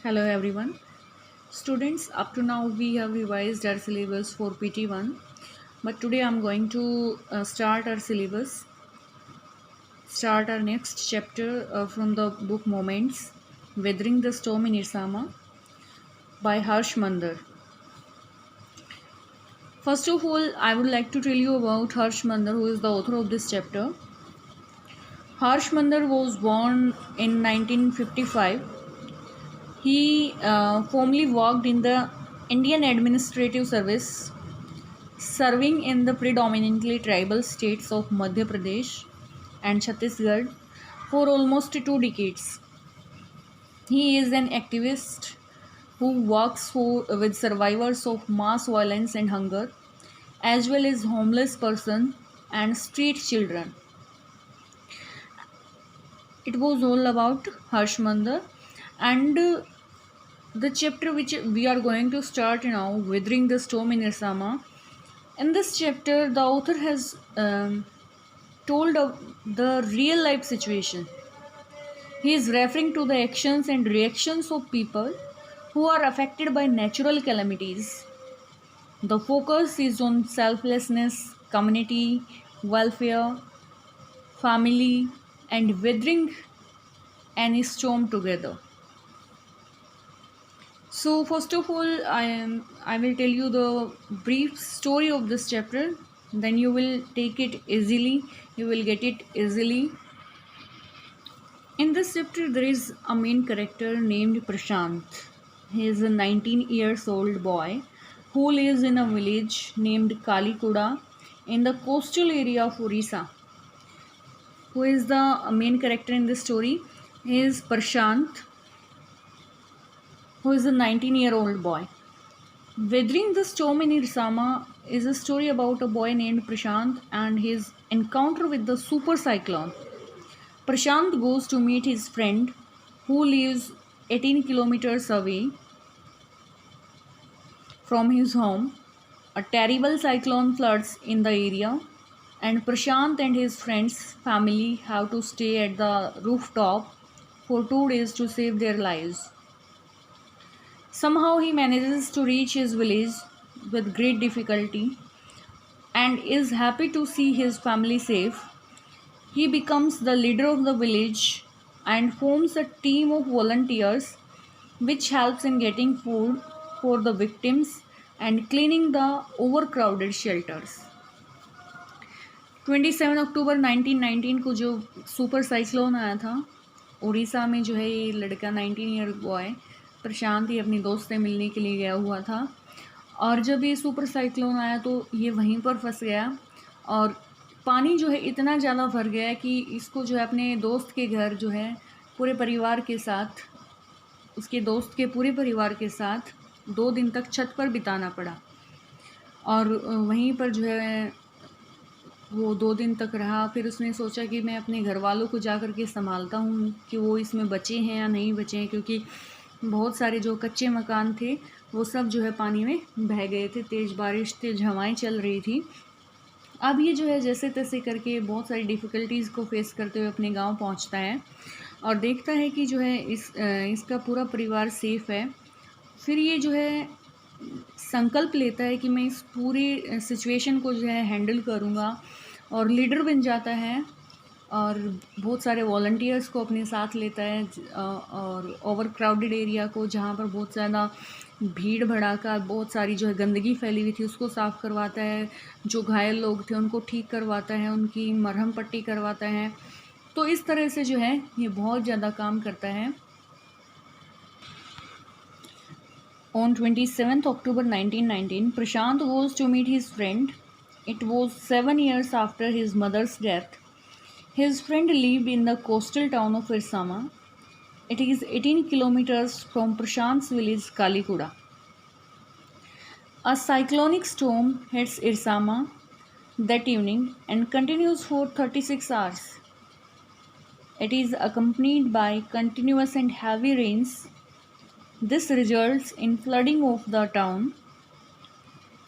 Hello everyone. Students, up to now we have revised our syllabus for PT1, but today I'm going to start our syllabus, start our next chapter from the book Moments, Weathering the Storm in Irsama by Harsh Mandar. First of all, I would like to tell you about Harsh Mandar, who is the author of this chapter. Harsh Mandar was born in 1955. He formerly worked in the Indian Administrative Service, serving in the predominantly tribal states of Madhya Pradesh and Chhattisgarh for almost 2 decades. He is an activist who works with survivors of mass violence and hunger, as well as homeless persons and street children. It was all about Harsh Mandar, and the chapter which we are going to start now, Weathering the Storm in Irsama. In this chapter, the author has told of the real life situation. He is referring to the actions and reactions of people who are affected by natural calamities. The focus is on selflessness, community, welfare, family, and weathering any storm together. So first of all, I will tell you the brief story of this chapter. Then you will take it easily. You will get it easily. In this chapter, there is a main character named Prashant. He is a 19 years old boy who lives in a village named Kalikuda in the coastal area of Orissa. Who is the main character in this story? He is Prashant, who is a 19-year-old boy. Weathering the Storm in Irsama is a story about a boy named Prashant and his encounter with the super cyclone. Prashant goes to meet his friend who lives 18 kilometers away from his home. A terrible cyclone floods in the area, and Prashant and his friend's family have to stay at the rooftop for 2 days to save their lives. Somehow he manages to reach his village with great difficulty and is happy to see his family safe. He becomes the leader of the village and forms a team of volunteers which helps in getting food for the victims and cleaning the overcrowded shelters. 27 अक्टूबर 1919 को जो super cyclone आया था उड़ीसा में, जो है ये लड़का 19 year boy प्रशांत ही अपनी दोस्त से मिलने के लिए गया हुआ था। और जब ये सुपर साइक्लोन आया तो ये वहीं पर फंस गया और पानी जो है इतना ज़्यादा भर गया कि इसको जो है अपने दोस्त के घर जो है पूरे परिवार के साथ, उसके दोस्त के पूरे परिवार के साथ 2 दिन तक छत पर बिताना पड़ा। और वहीं पर जो है वो 2 दिन तक रहा। फिर उसने सोचा कि मैं अपने घर वालों को जा कर के संभालता हूँ कि वो इसमें बचे हैं या नहीं बचे हैं, क्योंकि बहुत सारे जो कच्चे मकान थे वो सब जो है पानी में बह गए थे। तेज़ बारिश, तेज़ हवाएं चल रही थी। अब ये जो है जैसे तैसे करके बहुत सारी डिफ़िकल्टीज़ को फेस करते हुए अपने गांव पहुंचता है और देखता है कि जो है इसका पूरा परिवार सेफ़ है। फिर ये जो है संकल्प लेता है कि मैं इस पूरी सिचुएशन को जो है हैंडल करूँगा और लीडर बन जाता है और बहुत सारे वॉलंटियर्स को अपने साथ लेता है और ओवर क्राउडेड एरिया को, जहाँ पर बहुत ज़्यादा भीड़ भड़ाका, बहुत सारी जो है गंदगी फैली हुई थी, उसको साफ़ करवाता है। जो घायल लोग थे उनको ठीक करवाता है, उनकी मरहम पट्टी करवाता है। तो इस तरह से जो है ये बहुत ज़्यादा काम करता है। On 27th October 1919, Prashant goes to meet his friend. It was 7 years after his mother's death. His friend lived in the coastal town of Irsama. It is 18 kilometers from Prashant's village Kalikuda. A cyclonic storm hits Irsama that evening and continues for 36 hours. It is accompanied by continuous and heavy rains. This results in flooding of the town.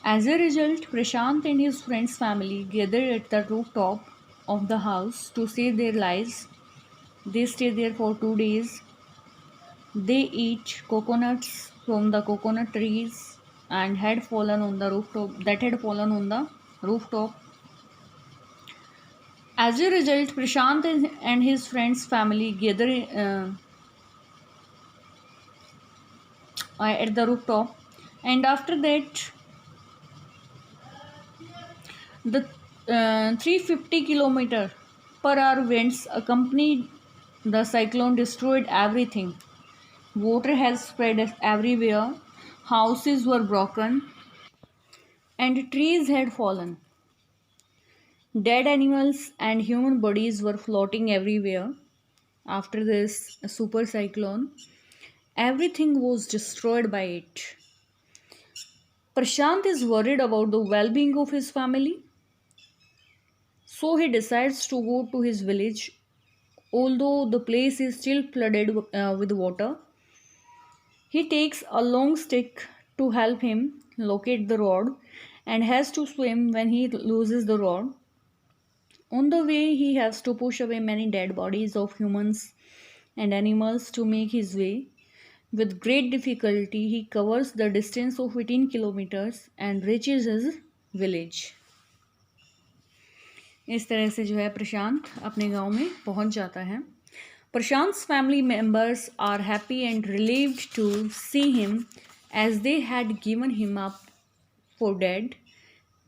As a result, Prashant and his friend's family gather at the rooftop of the house to save their lives. They stay there for 2 days. They eat coconuts from the coconut trees and had fallen on the rooftop. That had fallen on the rooftop. As a result, Prashant and his friends' family gather at the rooftop, and after that, the 350 km per hour winds accompanied the cyclone destroyed everything. Water has spread everywhere, houses were broken, and trees had fallen. Dead animals and human bodies were floating everywhere. After this super cyclone, everything was destroyed by it. Prashant is worried about the well being of his family, so he decides to go to his village. Although the place is still flooded with water, he takes a long stick to help him locate the road and has to swim when he loses the road. On the way, he has to push away many dead bodies of humans and animals to make his way. With great difficulty, he covers the distance of 18 kilometers and reaches his village. इस तरह से जो है प्रशांत अपने गांव में पहुंच जाता है. Prashant's family members are happy and relieved to see him as they had given him up for dead.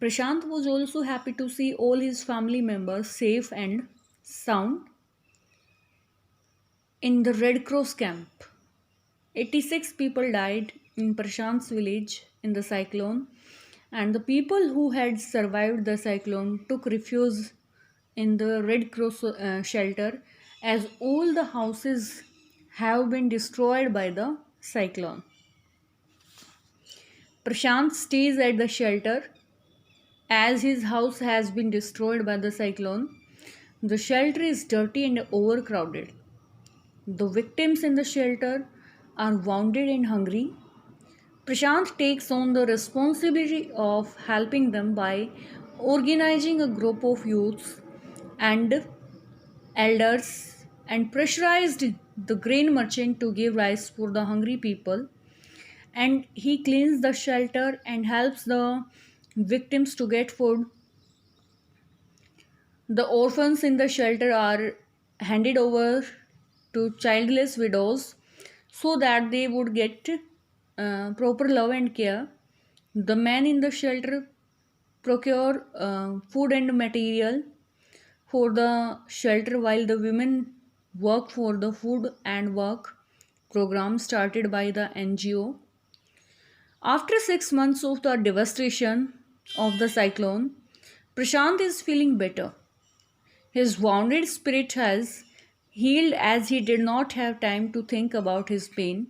Prashant was also happy to see all his family members safe and sound in the Red Cross camp. 86 people died in Prashant's village in the cyclone, and the people who had survived the cyclone took refuge in the Red Cross shelter, as all the houses have been destroyed by the cyclone. Prashant stays at the shelter as his house has been destroyed by the cyclone. The shelter is dirty and overcrowded. The victims in the shelter are wounded and hungry. Prashant takes on the responsibility of helping them by organizing a group of youths and elders and pressurized the grain merchant to give rice for the hungry people, and he cleans the shelter and helps the victims to get food. The orphans in the shelter are handed over to childless widows so that they would get proper love and care. The men in the shelter procure food and material for the shelter while the women work for the food and work program started by the NGO. After 6 months of the devastation of the cyclone, Prashant is feeling better. His wounded spirit has healed as he did not have time to think about his pain.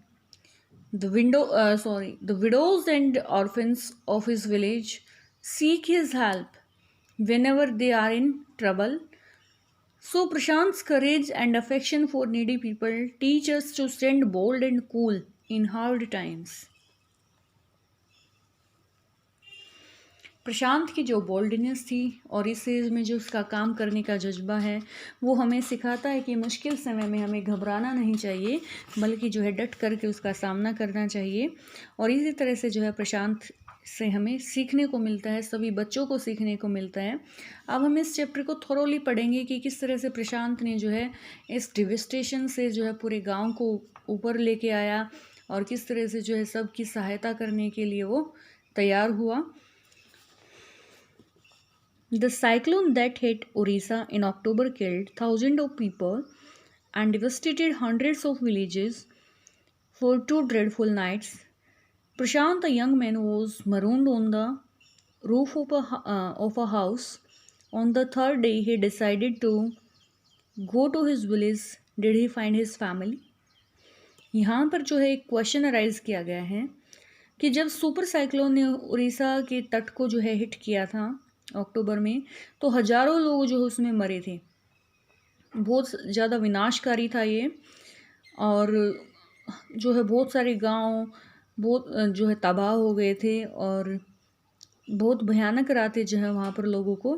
The widows and orphans of his village seek his help whenever they are in trouble. So Prashant's courage and affection for needy people teach us to stand bold and cool in hard times. प्रशांत की जो boldness थी और इस as में जो उसका काम करने का जज्बा है, वो हमें सिखाता है कि मुश्किल समय में हमें घबराना नहीं चाहिए, बल्कि जो है डट करके उसका सामना करना चाहिए. और इसी तरह से जो है प्रशांत से हमें सीखने को मिलता है, सभी बच्चों को सीखने को मिलता है. अब हम इस चैप्टर को थोरोली पढ़ेंगे कि किस तरह से प्रशांत ने जो है इस डिविस्टेशन से जो है पूरे गाँव को ऊपर लेके आया और किस तरह से जो है सबकी सहायता करने के लिए वो तैयार हुआ. The cyclone that hit Orissa in October killed thousands of people and devastated hundreds of villages for 2 dreadful nights. Prashant, a young man, was marooned on the roof of a house. On the third day, he decided to go to his village. Did he find his family? यहाँ पर जो है एक question arise किया गया है कि जब सुपर साइक्लोन ने उड़ीसा के तट को जो है हिट किया था अक्टूबर में, तो हजारों लोग जो उसमें मरे थे. बहुत ज़्यादा विनाशकारी था ये, और जो है बहुत सारे गांव बहुत जो है तबाह हो गए थे और बहुत भयानक रातें जो है वहाँ पर लोगों को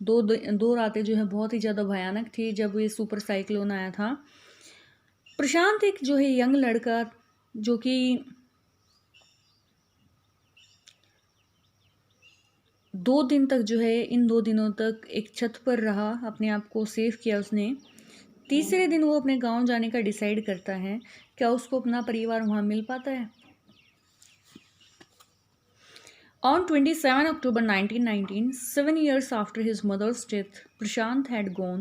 दो रातें जो है बहुत ही ज़्यादा भयानक थी जब ये सुपर साइक्लोन आया था. प्रशांत एक जो है यंग लड़का जो कि 2 दिन तक जो है, इन 2 दिनों तक एक छत पर रहा, अपने आप को सेव किया उसने। तीसरे दिन वो अपने गाँव जाने का डिसाइड करता है। क्या उसको अपना परिवार वहाँ मिल पाता है? On 27 October 1919, 7 years after his mother's death, Prashant had gone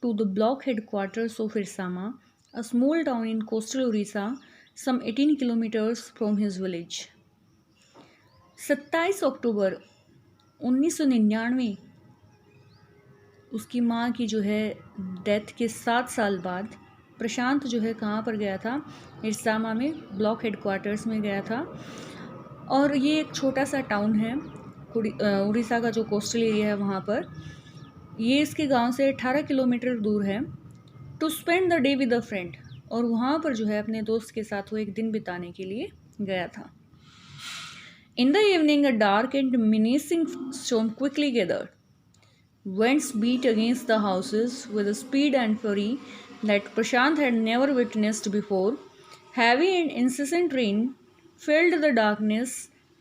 to the block headquarters of Irsama, a small town in coastal Orissa, some 18 kilometers from his village. 27 अक्टूबर 1999 उसकी माँ की जो है डेथ के 7 साल बाद प्रशांत जो है कहाँ पर गया था? इरसामा में ब्लॉक हेडक्वार्टर्स में गया था। और ये एक छोटा सा टाउन है उड़ीसा का, जो कोस्टल एरिया है वहाँ पर। ये इसके गांव से 18 किलोमीटर दूर है। To spend the day with a friend, और वहाँ पर जो है अपने दोस्त के साथ वो एक दिन बिताने के लिए गया था। In the evening a dark and menacing storm quickly gathered. Winds beat against the houses with a speed and fury that Prashant had never witnessed before. Heavy and incessant rain filled the darkness.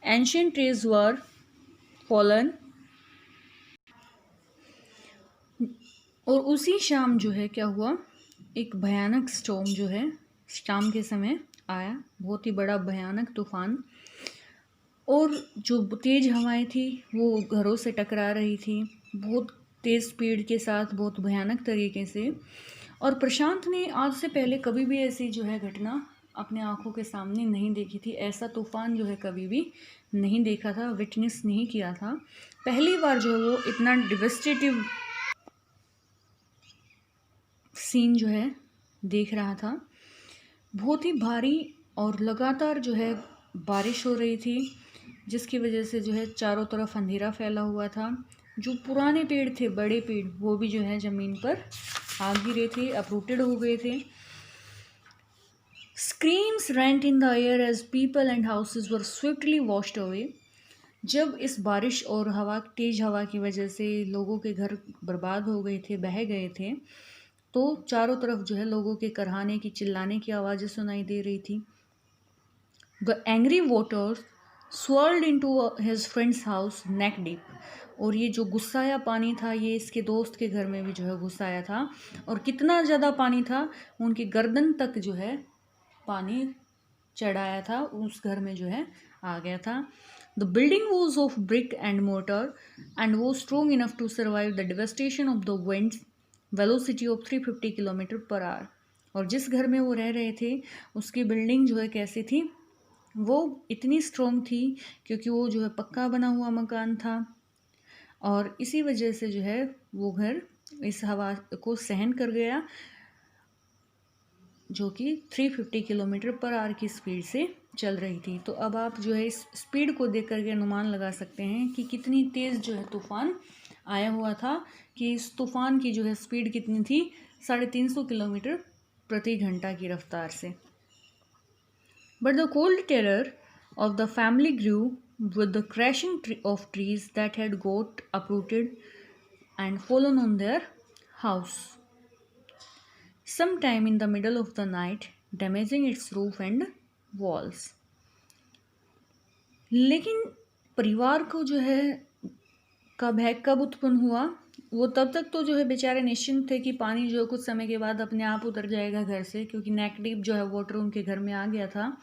Ancient trees were fallen. और उसी शाम जो है क्या हुआ, एक भयानक storm जो है शाम के समय आया, बहुत ही बड़ा भयानक तूफान। और जो तेज़ हवाएं थी वो घरों से टकरा रही थी, बहुत तेज़ स्पीड के साथ, बहुत भयानक तरीके से। और प्रशांत ने आज से पहले कभी भी ऐसी जो है घटना अपने आंखों के सामने नहीं देखी थी। ऐसा तूफान जो है कभी भी नहीं देखा था, विटनेस नहीं किया था। पहली बार जो है वो इतना डिवेस्टेटिव सीन जो है देख रहा था। बहुत ही भारी और लगातार जो है बारिश हो रही थी, जिसकी वजह से जो है चारों तरफ अंधेरा फैला हुआ था। जो पुराने पेड़ थे, बड़े पेड़, वो भी जो है ज़मीन पर आ गिरे थे, अपरूटेड हो गए थे। Screams rent in the air as people and houses were swiftly washed away. जब इस बारिश और तेज हवा की वजह से लोगों के घर बर्बाद हो गए थे, बह गए थे, तो चारों तरफ जो है लोगों के करहाने की, चिल्लाने की आवाज़ें सुनाई दे रही थी। The angry waters swirled into his friend's house neck deep. और ये जो गुस्साया पानी था, ये इसके दोस्त के घर में भी जो है गुस्साया था। और कितना ज़्यादा पानी था, उनकी गर्दन तक जो है पानी चढ़ाया था, उस घर में जो है आ गया था। The building was of brick and mortar and was strong enough to survive the devastation of the wind's velocity of 350 km/h. और जिस घर में वो रह रहे थे उसकी बिल्डिंग जो है कैसी थी, वो इतनी स्ट्रॉन्ग थी क्योंकि वो जो है पक्का बना हुआ मकान था, और इसी वजह से जो है वो घर इस हवा को सहन कर गया, जो कि 350 km/h की स्पीड से चल रही थी। तो अब आप जो है इस स्पीड को देख करके अनुमान लगा सकते हैं कि कितनी तेज़ जो है तूफ़ान आया हुआ था, कि इस तूफ़ान की जो है स्पीड कितनी थी, 350 किलोमीटर प्रति घंटा की रफ्तार से। But the cold terror of the family grew with the crashing of trees that had got uprooted and fallen on their house sometime in the middle of the night, damaging its roof and walls. लेकिन परिवार को जो है का भय कब उत्पन्न हुआ, वो तब तक तो जो है बेचारे निश्चिंत थे कि पानी जो है कुछ समय के बाद अपने आप उतर जाएगा घर से, क्योंकि नेक डीप जो है वाटर उनके घर में आ गया था।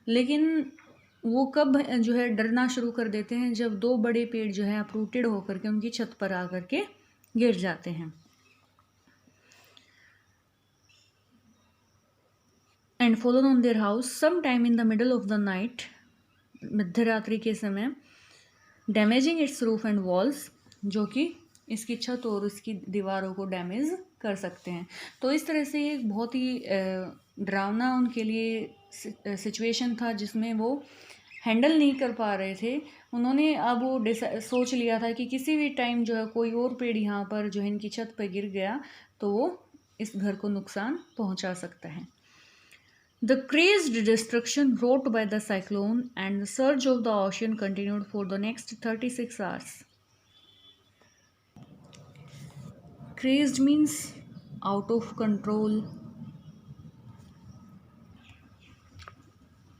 लेकिन वो कब जो है डरना शुरू कर देते हैं, जब 2 बड़े पेड़ जो है अपरूटेड होकर के उनकी छत पर आकर के गिर जाते हैं। And fallen on their house some time in the middle of the night, मध्य रात्रि के समय, damaging its roof and walls, जो कि इसकी छत और इसकी दीवारों को डैमेज कर सकते हैं। तो इस तरह से एक बहुत ही डरावना उनके लिए सिचुएशन था, जिसमें वो हैंडल नहीं कर पा रहे थे। उन्होंने अब वो सोच लिया था कि किसी भी टाइम जो है कोई और पेड़ यहाँ पर जो है इनकी छत पर गिर गया तो वो इस घर को नुकसान पहुँचा सकता है। The crazed destruction wrought by the cyclone and the surge of the ocean continued for the next 36 hours. Crazed means out of control,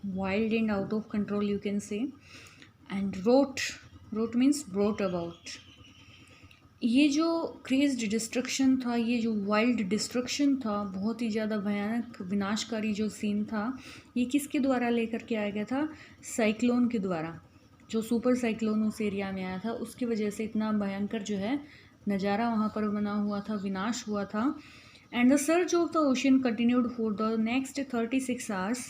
wild and out of control, you can say. And wrote means brought about. ये जो क्रेज्ड destruction था, ये जो wild destruction था, बहुत ही ज़्यादा भयानक विनाशकारी जो सीन था, ये किसके द्वारा लेकर के आया गया था? साइक्लोन के द्वारा। जो सुपर साइक्लोन उस एरिया में आया था, उसकी वजह से इतना भयंकर जो है नज़ारा वहाँ पर बना हुआ था, विनाश हुआ था। And the search of the ocean continued for the next 36 hours.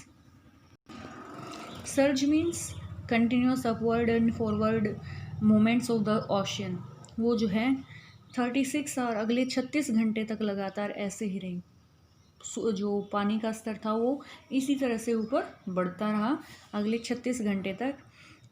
Surge means continuous upward and forward movements of the ocean. वो जो है 36 और अगले 36 घंटे तक लगातार ऐसे ही रही। जो पानी का स्तर था वो इसी तरह से ऊपर बढ़ता रहा अगले 36 घंटे तक।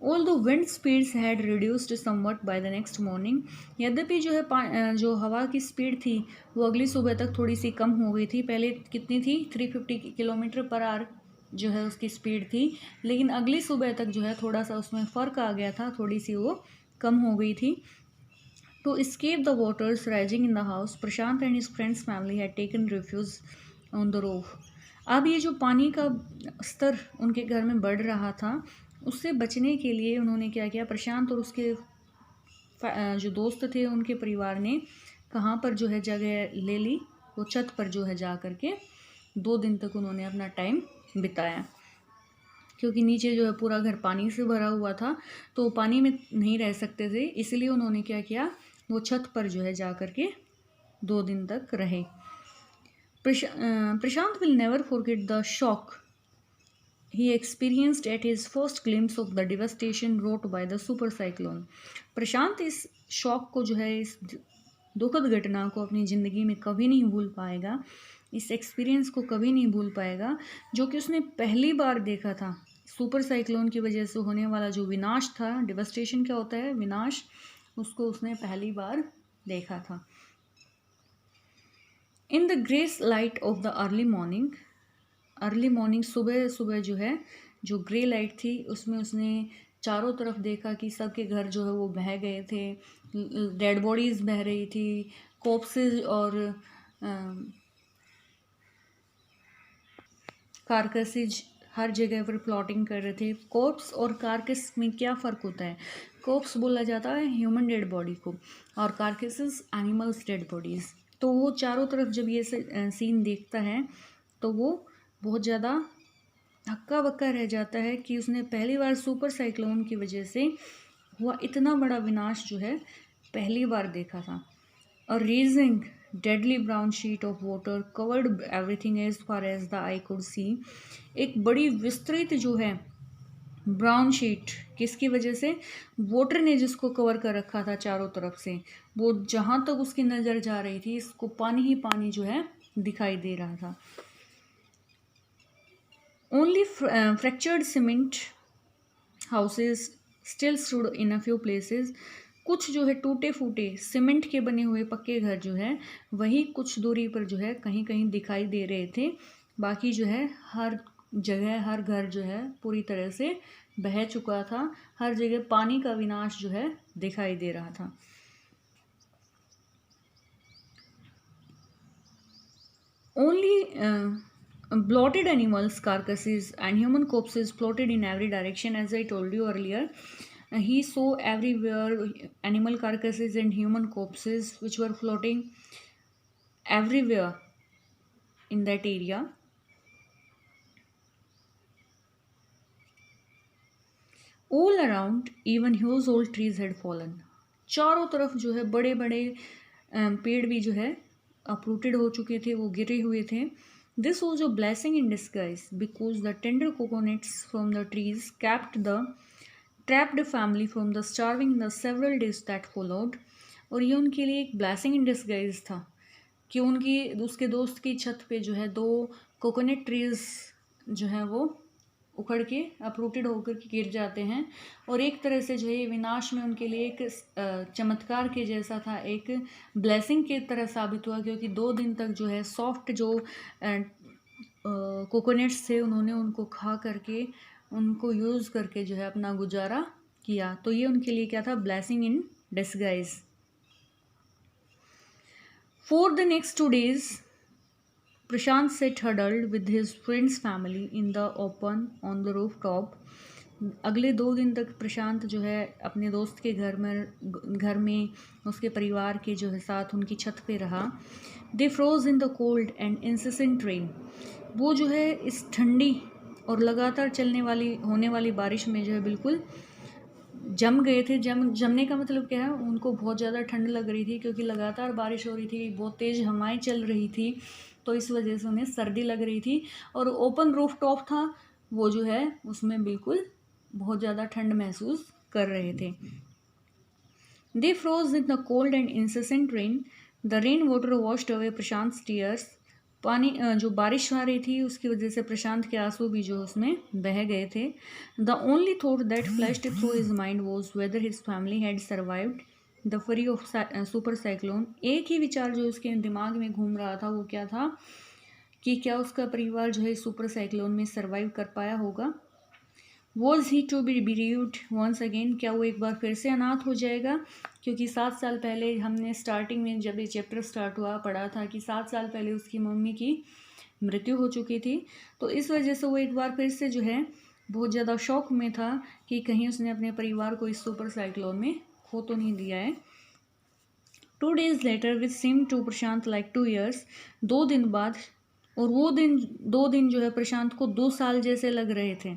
All the wind speeds had reduced somewhat by the next morning. यद्यपि जो है जो हवा की स्पीड थी वो अगली सुबह तक थोड़ी सी कम हो गई थी। पहले कितनी थी? 350 किलोमीटर पर आवर जो है उसकी स्पीड थी, लेकिन अगली सुबह तक जो है थोड़ा सा उसमें फ़र्क आ गया था, थोड़ी सी वो कम हो गई थी। To escape the waters rising in the house, Prashant and his friend's family had taken refuge on the roof. अब ये जो पानी का स्तर उनके घर में बढ़ रहा था, उससे बचने के लिए उन्होंने क्या किया? प्रशांत और उसके जो दोस्त थे उनके परिवार ने कहाँ पर जो है जगह ले ली? वो छत पर जो है जा कर के 2 दिन तक उन्होंने अपना टाइम बिताया, क्योंकि नीचे जो है पूरा घर पानी से भरा हुआ था, तो पानी में नहीं रह सकते थे। इसलिए उन्होंने क्या किया? वो छत पर जो है जा कर के 2 दिन तक रहे। Prashant will never forget the shock he experienced at his first glimpse of the devastation wrought by the super cyclone. Prashant इस शॉक को जो है, इस दुखद घटना को अपनी ज़िंदगी में कभी नहीं भूल पाएगा, इस एक्सपीरियंस को कभी नहीं भूल पाएगा जो कि उसने पहली बार देखा था। सुपर साइक्लोन की वजह से होने वाला जो विनाश था, डिवास्टेशन क्या होता है? विनाश। उसको उसने पहली बार देखा था। In the grace light of the early morning सुबह सुबह जो है, जो ग्रे लाइट थी उसमें उसने चारों तरफ देखा कि सबके घर जो है वो बह गए थे, डेड बॉडीज़ बह रही थी, कॉप्सेज और कार्कसेज हर जगह पर प्लॉटिंग कर रहे थे। कॉप्स और कार्कस में क्या फ़र्क होता है? कॉप्स बोला जाता है ह्यूमन डेड बॉडी को, और कार्कसेस एनिमल्स डेड बॉडीज़। तो वो चारों तरफ जब ये सीन देखता है तो वो बहुत ज़्यादा हक्का बक्का रह जाता है कि उसने पहली बार सुपर साइक्लोन की वजह से हुआ इतना बड़ा विनाश जो है पहली बार देखा था। और raging deadly brown sheet of water covered everything as far as the eye could see. एक बड़ी विस्तृत जो है ब्राउन शीट, किसकी वजह से? वाटर ने जिसको कवर कर रखा था चारों तरफ से, वो जहाँ तक उसकी नज़र जा रही थी इसको पानी ही पानी जो है दिखाई दे रहा था। Only fractured cement houses still stood in a few places. कुछ जो है टूटे फूटे सीमेंट के बने हुए पक्के घर जो है वही कुछ दूरी पर जो है कहीं कहीं दिखाई दे रहे थे। बाकी जो है हर जगह, हर घर जो है पूरी तरह से बह चुका था, हर जगह पानी का विनाश जो है दिखाई दे रहा था। Only blotted animals carcasses and human corpses floated in every direction. As I told you earlier, he saw everywhere animal carcasses and human corpses which were floating everywhere in that area. All around even huge old trees had fallen. चारों तरफ जो है बड़े बड़े पेड़ भी जो है अपरूटेड हो चुके थे, वो गिरे हुए थे। This was a blessing in disguise because the tender coconuts from the trees kept the trapped family from the starving in the several days that followed. और ये उनके लिए एक blessing in disguise था कि उसके दोस्त की छत पे जो है 2 कोकोनट ट्रीज जो है वो उखड़ के अपरूटेड होकर के गिर जाते हैं, और एक तरह से जो है विनाश में उनके लिए एक चमत्कार के जैसा था, एक ब्लेसिंग की तरह साबित हुआ, क्योंकि 2 दिन तक जो है सॉफ्ट जो कोकोनट्स थे उन्होंने उनको खा करके, उनको यूज़ करके जो है अपना गुजारा किया। तो ये उनके लिए क्या था? Blessing in disguise. For the next 2 days Prashant sat huddled with his friend's family in the open on the rooftop. अगले 2 दिन तक प्रशांत जो है अपने दोस्त के घर में उसके परिवार के जो है साथ उनकी छत पे रहा. They froze in the cold and incessant rain. वो जो है इस ठंडी और लगातार होने वाली बारिश में जो है बिल्कुल जम गए थे. जमने का मतलब क्या है, उनको बहुत ज़्यादा ठंड लग रही थी क्योंकि लगातार बारिश हो रही थी, बहुत तेज़ हवाएं चल रही थी, तो इस वजह से उन्हें सर्दी लग रही थी. और ओपन रूफ टॉप था, वो जो है उसमें बिल्कुल बहुत ज़्यादा ठंड महसूस कर रहे थे. They froze in the cold and incessant rain. The rain water washed away Prashant tears. पानी जो बारिश आ रही थी उसकी वजह से प्रशांत के आंसू भी जो उसमें बह गए थे. The only thought that flashed through his mind was weather his family had survived the फरी ऑफ सुपर साइक्लोन. एक ही विचार जो उसके दिमाग में घूम रहा था वो क्या था कि क्या उसका परिवार जो है सुपर साइक्लोन में सर्वाइव कर पाया होगा. Was he to be bereaved once again. क्या वो एक बार फिर से अनाथ हो जाएगा, क्योंकि 7 साल पहले हमने स्टार्टिंग में जब ये चैप्टर स्टार्ट हुआ पढ़ा था कि 7 साल पहले उसकी मम्मी की मृत्यु हो चुकी थी. तो इस वजह से वो एक बार फिर से जो है बहुत ज़्यादा शौक में था कि कहीं उसने अपने परिवार को इस सुपर साइक्लोन में खो तो नहीं दिया है. 2 days later which seemed to Prashant like 2 years. 2 दिन बाद, और वो 2 दिन जो है प्रशांत को 2 साल जैसे लग रहे थे.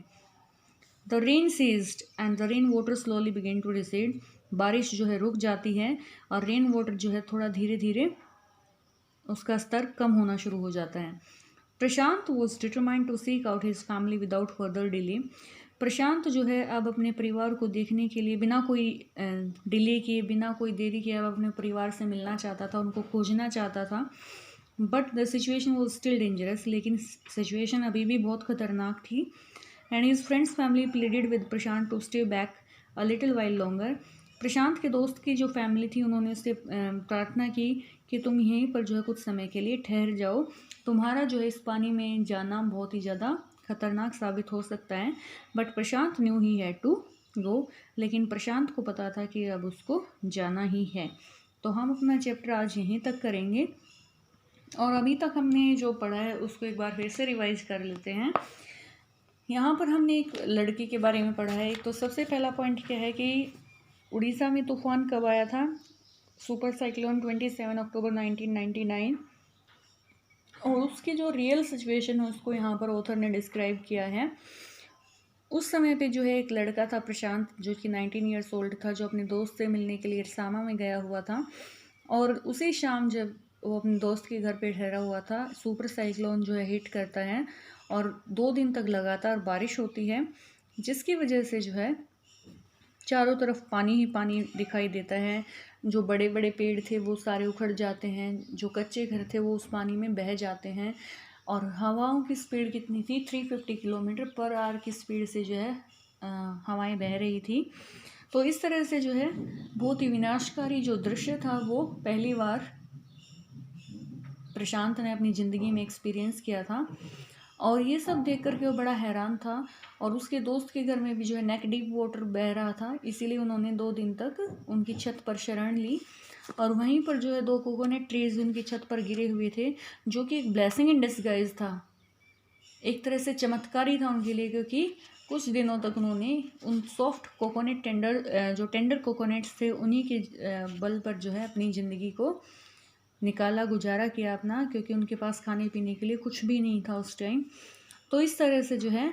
The rain ceased and the rain water slowly began to recede. बारिश जो है रुक जाती है और रेन वाटर जो है थोड़ा धीरे धीरे उसका स्तर कम होना शुरू हो जाता है. Prashant was determined to seek out his family without further delay. Prashant जो है अब अपने परिवार को देखने के लिए बिना कोई डिले किए, बिना कोई देरी किए अब अपने परिवार से मिलना चाहता था, उनको खोजना चाहता था. But the situation was still dangerous. लेकिन सिचुएशन अभी भी बहुत खतरनाक थी. And his friends family pleaded with Prashant to stay back a little while longer. Prashant के दोस्त की जो फैमिली थी उन्होंने उससे प्रार्थना की कि तुम यहीं पर जो है कुछ समय के लिए ठहर जाओ, तुम्हारा जो है इस पानी में जाना बहुत ही ज़्यादा खतरनाक साबित हो सकता है. But Prashant knew he had to go. लेकिन प्रशांत को पता था कि अब उसको जाना ही है. तो हम अपना चैप्टर आज यहीं तक करेंगे और अभी तक हमने जो पढ़ा है उसको एक बार फिर से रिवाइज कर लेते हैं. यहाँ पर हमने एक लड़की के बारे में पढ़ा है. तो सबसे पहला पॉइंट क्या है कि उड़ीसा में तूफान कब आया था. सुपर साइक्लोन 27 अक्टूबर 1999. और उसकी जो रियल सिचुएशन है उसको यहाँ पर ऑथर ने डिस्क्राइब किया है. उस समय पे जो है एक लड़का था प्रशांत, जो कि 19 ईयर्स ओल्ड था, जो अपने दोस्त से मिलने के लिए इरसामा में गया हुआ था. और उसी शाम जब वो अपने दोस्त के घर पे ठहरा हुआ था, सुपर साइक्लोन जो है हिट करता है और 2 दिन तक लगातार बारिश होती है, जिसकी वजह से जो है चारों तरफ पानी ही पानी दिखाई देता है. जो बड़े बड़े पेड़ थे वो सारे उखड़ जाते हैं, जो कच्चे घर थे वो उस पानी में बह जाते हैं. और हवाओं की स्पीड कितनी थी, 350 किलोमीटर पर आवर की स्पीड से जो है हवाएं बह रही थी. तो इस तरह से जो है बहुत ही विनाशकारी जो दृश्य था वो पहली बार प्रशांत ने अपनी ज़िंदगी में एक्सपीरियंस किया था. और ये सब देख करके वो बड़ा हैरान था. और उसके दोस्त के घर में भी जो है नेक डीप वाटर बह रहा था, इसीलिए उन्होंने 2 दिन तक उनकी छत पर शरण ली. और वहीं पर जो है 2 कोकोनट ट्रीज उनकी छत पर गिरे हुए थे, जो कि एक ब्लेसिंग इन डिस्गाइज था. एक तरह से चमत्कारी था उनके लिए, क्योंकि कुछ दिनों तक उन्होंने उन सॉफ्ट कोकोनट जो टेंडर कोकोनट्स थे उन्हीं के बल पर जो है अपनी ज़िंदगी को निकाला, गुजारा किया अपना, क्योंकि उनके पास खाने पीने के लिए कुछ भी नहीं था उस टाइम. तो इस तरह से जो है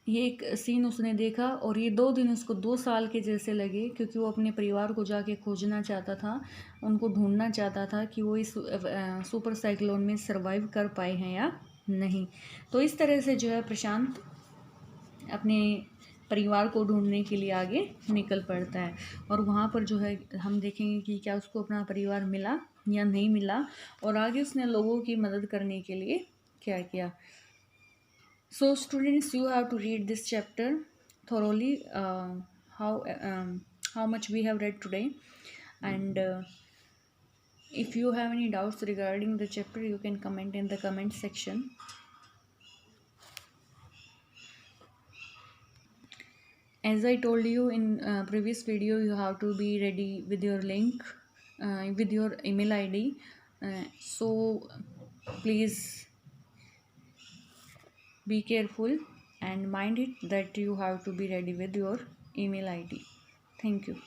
ये एक सीन उसने देखा और ये 2 दिन उसको 2 साल के जैसे लगे, क्योंकि वो अपने परिवार को जाके खोजना चाहता था, उनको ढूंढना चाहता था कि वो इस सुपर साइक्लोन में सर्वाइव कर पाए हैं या नहीं. तो इस तरह से जो है प्रशांत अपने परिवार को ढूंढने के लिए आगे निकल पड़ता है. और वहाँ पर जो है हम देखेंगे कि क्या उसको अपना परिवार मिला या नहीं मिला, और आगे उसने लोगों की मदद करने के लिए क्या किया. So students, you have to read this chapter thoroughly, how much we have read today. And if you have any doubts regarding the chapter, you can comment in the comment section. As I told you in previous video, you have to be ready with your link, with your email ID. So please Be careful and mind it that you have to be ready with your email ID. Thank you.